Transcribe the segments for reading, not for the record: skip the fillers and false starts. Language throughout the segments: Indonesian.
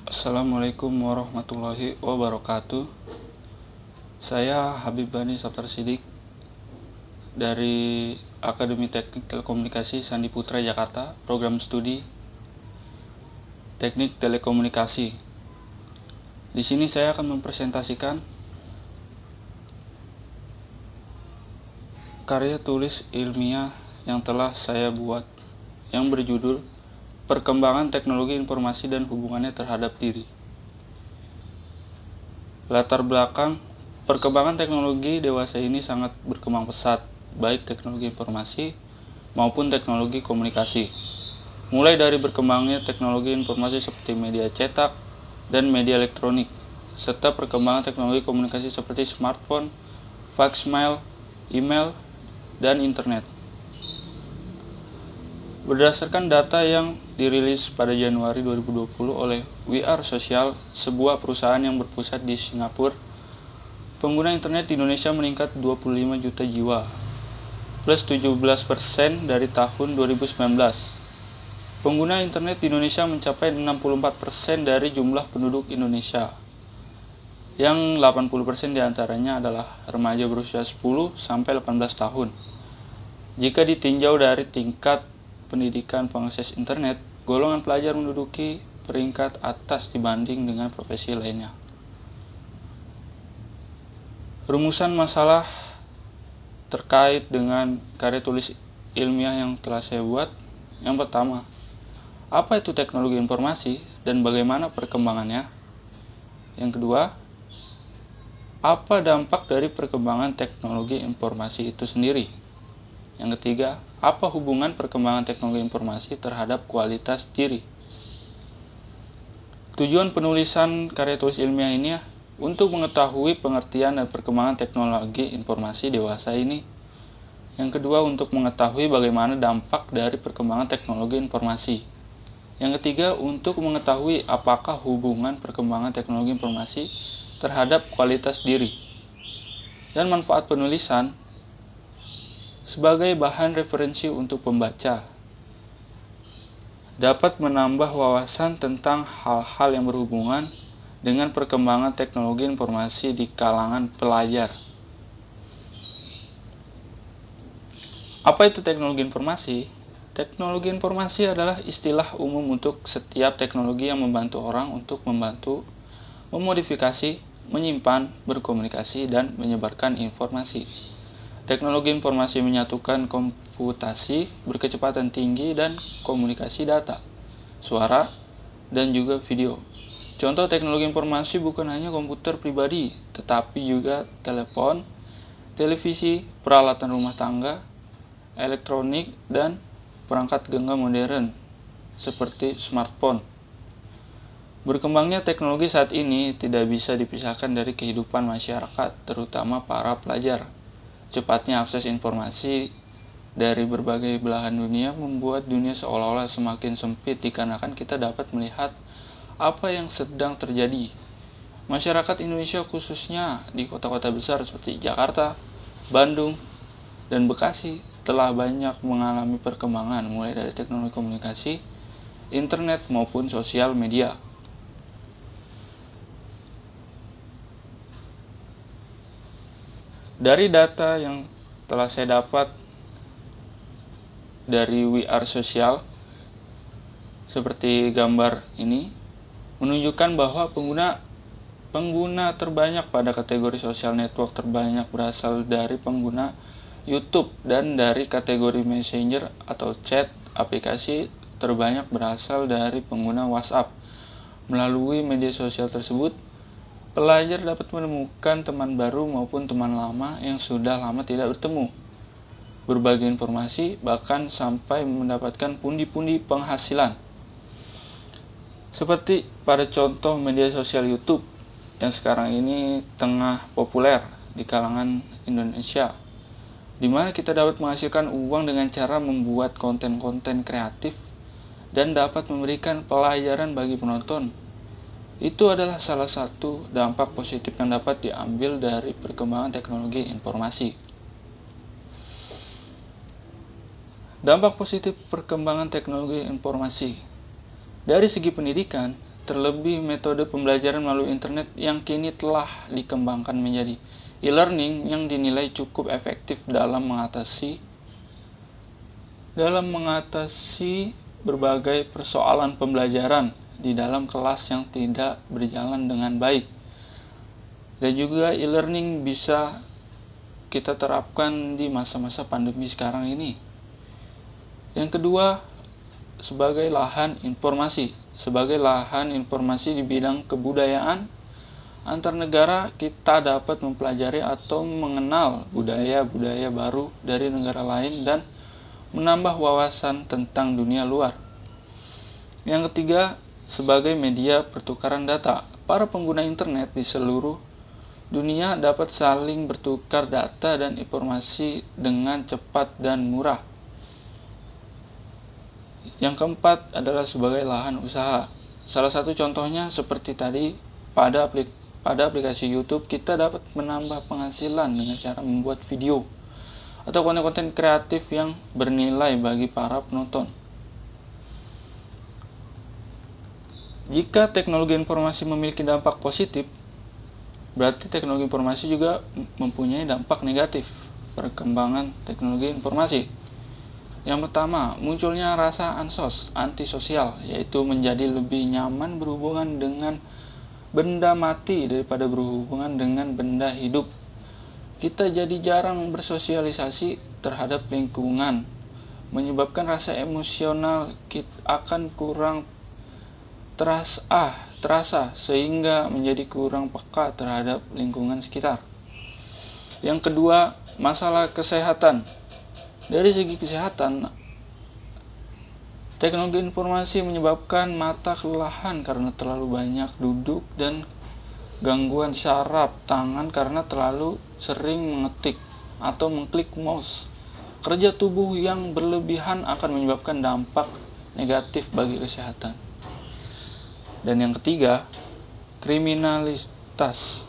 Assalamualaikum warahmatullahi wabarakatuh. Saya Habib Bani Saptar Sidik dari Akademi Teknik Telekomunikasi Sandi Putra Jakarta, program studi Teknik Telekomunikasi. Di sini saya akan mempresentasikan karya tulis ilmiah yang telah saya buat yang berjudul Perkembangan Teknologi Informasi dan Hubungannya Terhadap Diri. Latar belakang perkembangan teknologi dewasa ini sangat berkembang pesat, baik teknologi informasi maupun teknologi komunikasi. Mulai dari berkembangnya teknologi informasi seperti media cetak dan media elektronik, serta perkembangan teknologi komunikasi seperti smartphone, fax mail, email, dan internet. Berdasarkan data yang dirilis pada Januari 2020 oleh We Are Social, sebuah perusahaan yang berpusat di Singapura, pengguna internet di Indonesia meningkat 25 juta jiwa, plus 17% dari tahun 2019. Pengguna internet di Indonesia mencapai 64% dari jumlah penduduk Indonesia, yang 80% diantaranya adalah remaja berusia 10-18 tahun. Jika ditinjau dari tingkat pendidikan pengakses internet, golongan pelajar menduduki peringkat atas dibanding dengan profesi lainnya. Rumusan masalah terkait dengan karya tulis ilmiah yang telah saya buat. Yang pertama, apa itu teknologi informasi dan bagaimana perkembangannya? Yang kedua, apa dampak dari perkembangan teknologi informasi itu sendiri? Yang ketiga, apa hubungan perkembangan teknologi informasi terhadap kualitas diri? Tujuan penulisan karya tulis ilmiah ini untuk mengetahui pengertian dan perkembangan teknologi informasi dewasa ini. Yang kedua, untuk mengetahui bagaimana dampak dari perkembangan teknologi informasi. Yang ketiga, untuk mengetahui apakah hubungan perkembangan teknologi informasi terhadap kualitas diri. Dan manfaat penulisan sebagai bahan referensi untuk pembaca, dapat menambah wawasan tentang hal-hal yang berhubungan dengan perkembangan teknologi informasi di kalangan pelajar. Apa itu teknologi informasi? Teknologi informasi adalah istilah umum untuk setiap teknologi yang membantu orang untuk membantu, memodifikasi, menyimpan, berkomunikasi, dan menyebarkan informasi. Teknologi informasi menyatukan komputasi berkecepatan tinggi dan komunikasi data, suara, dan juga video. Contoh teknologi informasi bukan hanya komputer pribadi, tetapi juga telepon, televisi, peralatan rumah tangga, elektronik, dan perangkat genggam modern seperti smartphone. Berkembangnya teknologi saat ini tidak bisa dipisahkan dari kehidupan masyarakat, terutama para pelajar. Cepatnya akses informasi dari berbagai belahan dunia membuat dunia seolah-olah semakin sempit dikarenakan kita dapat melihat apa yang sedang terjadi. Masyarakat Indonesia khususnya di kota-kota besar seperti Jakarta, Bandung, dan Bekasi telah banyak mengalami perkembangan mulai dari teknologi komunikasi, internet maupun sosial media. Dari data yang telah saya dapat dari We Are Social, seperti gambar ini, menunjukkan bahwa pengguna terbanyak pada kategori social network terbanyak berasal dari pengguna YouTube, dan dari kategori Messenger atau chat aplikasi terbanyak berasal dari pengguna WhatsApp. Melalui media sosial tersebut, pelajar dapat menemukan teman baru maupun teman lama yang sudah lama tidak bertemu, berbagi informasi, bahkan sampai mendapatkan pundi-pundi penghasilan. Seperti pada contoh media sosial YouTube yang sekarang ini tengah populer di kalangan Indonesia, di mana kita dapat menghasilkan uang dengan cara membuat konten-konten kreatif dan dapat memberikan pelajaran bagi penonton. Itu adalah salah satu dampak positif yang dapat diambil dari perkembangan teknologi informasi. Dampak positif perkembangan teknologi informasi. Dari segi pendidikan, terlebih metode pembelajaran melalui internet yang kini telah dikembangkan menjadi e-learning yang dinilai cukup efektif dalam mengatasi berbagai persoalan pembelajaran di dalam kelas yang tidak berjalan dengan baik. Dan juga e-learning bisa kita terapkan di masa-masa pandemi sekarang ini. Yang kedua, sebagai lahan informasi. Sebagai lahan informasi di bidang kebudayaan antar negara, kita dapat mempelajari atau mengenal budaya-budaya baru dari negara lain dan menambah wawasan tentang dunia luar. Yang ketiga, sebagai media pertukaran data. Para pengguna internet di seluruh dunia dapat saling bertukar data dan informasi dengan cepat dan murah. Yang keempat adalah sebagai lahan usaha. Salah satu contohnya seperti tadi, pada aplikasi YouTube kita dapat menambah penghasilan dengan cara membuat video atau konten-konten kreatif yang bernilai bagi para penonton. Jika teknologi informasi memiliki dampak positif, berarti teknologi informasi juga mempunyai dampak negatif. Perkembangan teknologi informasi. Yang pertama, munculnya rasa antisosial, yaitu menjadi lebih nyaman berhubungan dengan benda mati daripada berhubungan dengan benda hidup. Kita jadi jarang bersosialisasi terhadap lingkungan, menyebabkan rasa emosional kita akan kurang terasa sehingga menjadi kurang peka terhadap lingkungan sekitar. Yang kedua, masalah kesehatan. Dari segi kesehatan, teknologi informasi menyebabkan mata kelelahan karena terlalu banyak duduk dan gangguan syaraf tangan karena terlalu sering mengetik atau mengklik mouse. Kerja tubuh yang berlebihan akan menyebabkan dampak negatif bagi kesehatan. Dan yang ketiga, kriminalitas.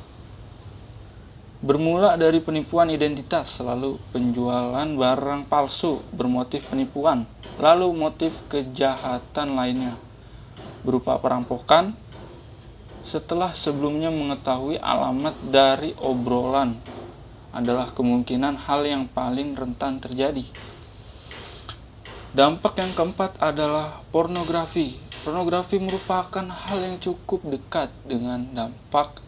Bermula dari penipuan identitas, lalu penjualan barang palsu bermotif penipuan, lalu motif kejahatan lainnya berupa perampokan setelah sebelumnya mengetahui alamat dari obrolan adalah kemungkinan hal yang paling rentan terjadi. Dampak yang keempat adalah pornografi. Pornografi merupakan hal yang cukup dekat dengan dampak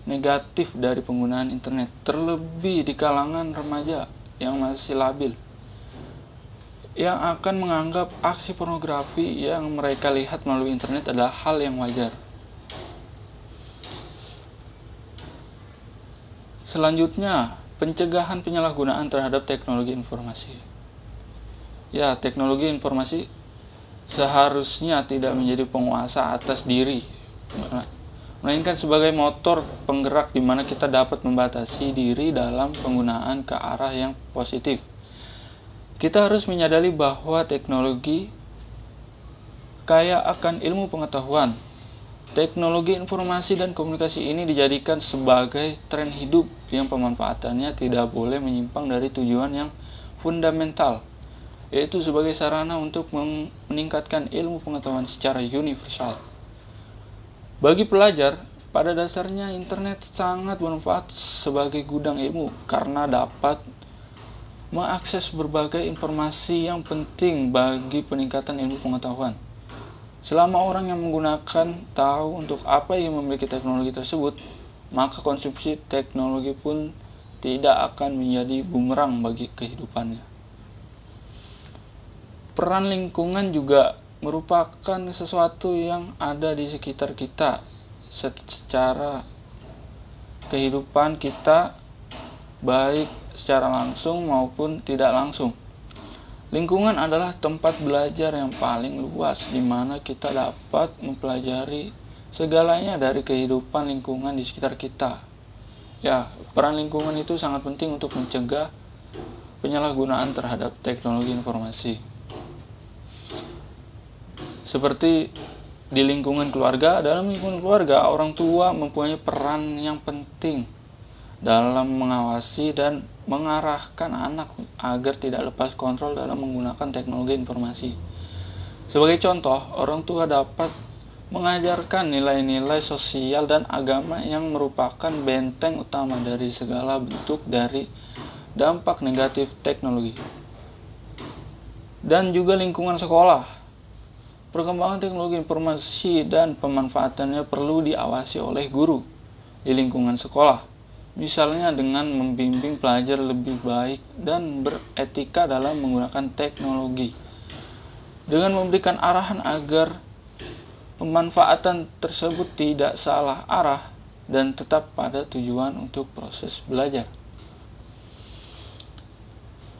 negatif dari penggunaan internet, terlebih di kalangan remaja yang masih labil, yang akan menganggap aksi pornografi yang mereka lihat melalui internet adalah hal yang wajar. Selanjutnya, pencegahan penyalahgunaan terhadap teknologi informasi. Ya, teknologi informasi seharusnya tidak menjadi penguasa atas diri, melainkan sebagai motor penggerak di mana kita dapat membatasi diri dalam penggunaan ke arah yang positif. Kita harus menyadari bahwa teknologi kaya akan ilmu pengetahuan. Teknologi informasi dan komunikasi ini dijadikan sebagai tren hidup yang pemanfaatannya tidak boleh menyimpang dari tujuan yang fundamental, yaitu sebagai sarana untuk meningkatkan ilmu pengetahuan secara universal. Bagi pelajar, pada dasarnya internet sangat bermanfaat sebagai gudang ilmu karena dapat mengakses berbagai informasi yang penting bagi peningkatan ilmu pengetahuan. Selama orang yang menggunakan tahu untuk apa ia memiliki teknologi tersebut, maka konsumsi teknologi pun tidak akan menjadi bumerang bagi kehidupannya. Peran lingkungan juga merupakan sesuatu yang ada di sekitar kita secara kehidupan kita, baik secara langsung maupun tidak langsung. Lingkungan adalah tempat belajar yang paling luas di mana kita dapat mempelajari segalanya dari kehidupan lingkungan di sekitar kita. Ya, peran lingkungan itu sangat penting untuk mencegah penyalahgunaan terhadap teknologi informasi. Seperti di lingkungan keluarga, dalam lingkungan keluarga, orang tua mempunyai peran yang penting dalam mengawasi dan mengarahkan anak agar tidak lepas kontrol dalam menggunakan teknologi informasi. Sebagai contoh, orang tua dapat mengajarkan nilai-nilai sosial dan agama yang merupakan benteng utama dari segala bentuk dari dampak negatif teknologi. Dan juga lingkungan sekolah. Perkembangan teknologi informasi dan pemanfaatannya perlu diawasi oleh guru di lingkungan sekolah, misalnya dengan membimbing pelajar lebih baik dan beretika dalam menggunakan teknologi, dengan memberikan arahan agar pemanfaatan tersebut tidak salah arah dan tetap pada tujuan untuk proses belajar.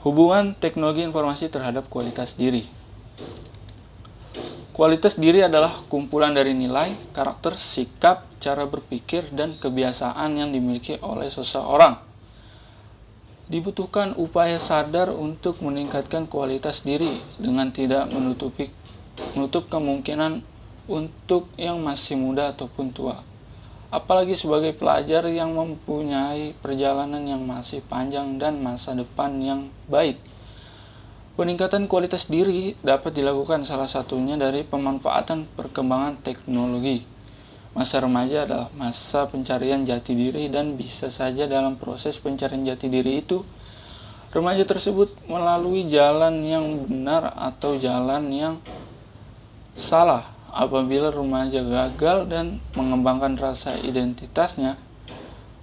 Hubungan teknologi informasi terhadap kualitas diri. Kualitas diri adalah kumpulan dari nilai, karakter, sikap, cara berpikir, dan kebiasaan yang dimiliki oleh seseorang. Dibutuhkan upaya sadar untuk meningkatkan kualitas diri dengan tidak menutup kemungkinan untuk yang masih muda ataupun tua, apalagi sebagai pelajar yang mempunyai perjalanan yang masih panjang dan masa depan yang baik. Peningkatan kualitas diri dapat dilakukan salah satunya dari pemanfaatan perkembangan teknologi. Masa remaja adalah masa pencarian jati diri, dan bisa saja dalam proses pencarian jati diri itu, remaja tersebut melalui jalan yang benar atau jalan yang salah. Apabila remaja gagal dan mengembangkan rasa identitasnya,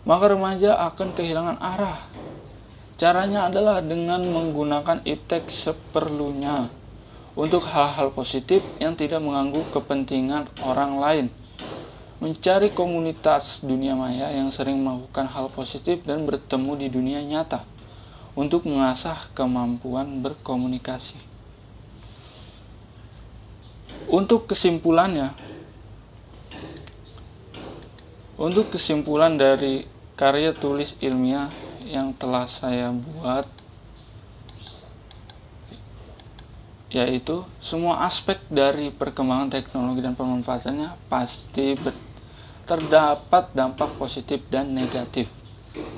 maka remaja akan kehilangan arah. Caranya adalah dengan menggunakan iptek seperlunya untuk hal-hal positif yang tidak mengganggu kepentingan orang lain. Mencari komunitas dunia maya yang sering melakukan hal positif dan bertemu di dunia nyata untuk mengasah kemampuan berkomunikasi. Untuk kesimpulan dari karya tulis ilmiah yang telah saya buat, yaitu semua aspek dari perkembangan teknologi dan pemanfaatannya pasti terdapat dampak positif dan negatif.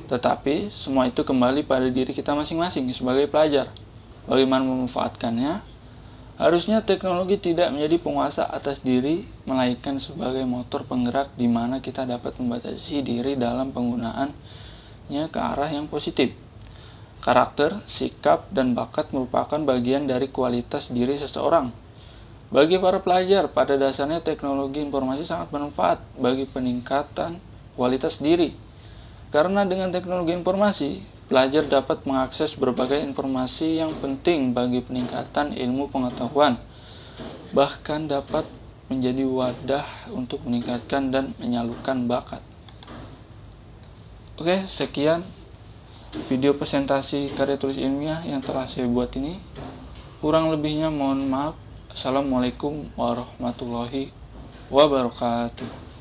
Tetapi semua itu kembali pada diri kita masing-masing sebagai pelajar. Bagaimana memanfaatkannya? Harusnya teknologi tidak menjadi penguasa atas diri, melainkan sebagai motor penggerak di mana kita dapat membatasi diri dalam penggunaannya ke arah yang positif. Karakter, sikap, dan bakat merupakan bagian dari kualitas diri seseorang. Bagi para pelajar, pada dasarnya teknologi informasi sangat bermanfaat bagi peningkatan kualitas diri. Karena dengan teknologi informasi, pelajar dapat mengakses berbagai informasi yang penting bagi peningkatan ilmu pengetahuan, bahkan dapat menjadi wadah untuk meningkatkan dan menyalurkan bakat. Oke, sekian video presentasi karya tulis ilmiah yang telah saya buat ini. Kurang lebihnya mohon maaf. Assalamualaikum warahmatullahi wabarakatuh.